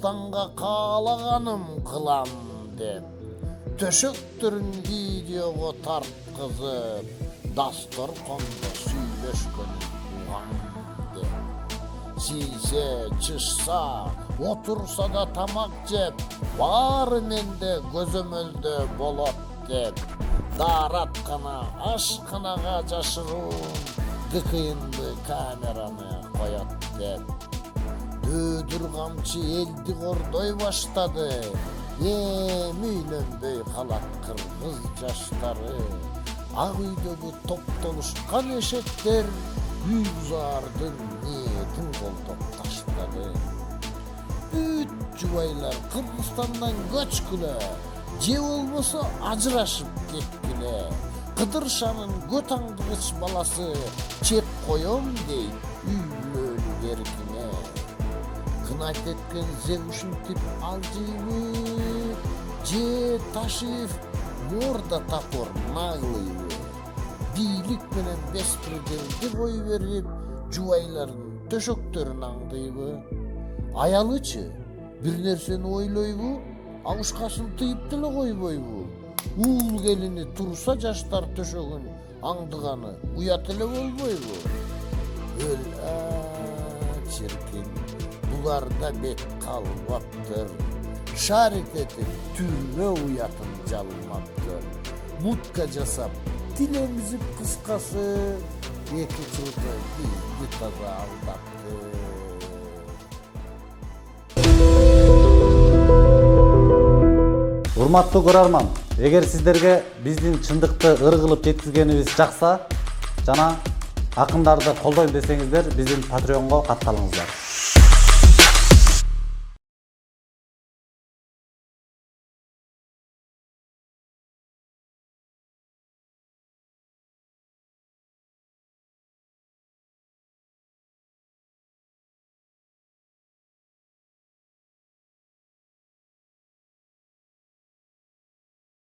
Кыргызстанга каалаганым кылам деп төшөктөрүн видеого тарткызып дасторконго сүйлөшкөнүн угам деп сийсе чышса отурса да тамак жеп баары менде көзөмөлдө болот деп daaraткана ашканага жашыруун ГКНБ камераны коет деп дөөдүр камчы элди кордой баштады. Үйлөнбөй калат кыргыз жаштары. Ак үйдөгү топтолушкан эшектер үй бузаардын ниетин колдоп таштады. Бүт жубайлар Кыргызстандан көчкүлө, же болбосо ажырашып кеткиле. Кыдыршанын көтаңгыч баласы чеп коем дейт үйлөнү эркине. Кынайт эткен Зевушинтип алжыйбы, же Ташиев морда тапор наглыйбы. Бийлик менен беспределди кой берип, жубайлардын төшөктөрүн аңдыйбы. Аялычы бир нерсени ойлойбу, абышкасын тыйып деле койбойбу. Уул келини турса жаштар төшөгүн аңдыганы уят эле болбойбу. Чиркин, буларда бет калбаптыр. Шарик этип түрмө уятын жалмаптыр. Мутка жасап тилемизип кыскасы эки жылда бизди таза алдапты. Урматтуу көрөрман, эгер сиздерге биздин чындыкты ыр кылып жеткизгенибиз жакса жана акындарды колдойм десеңиздер, биздин Patreon'го катталыңыздар.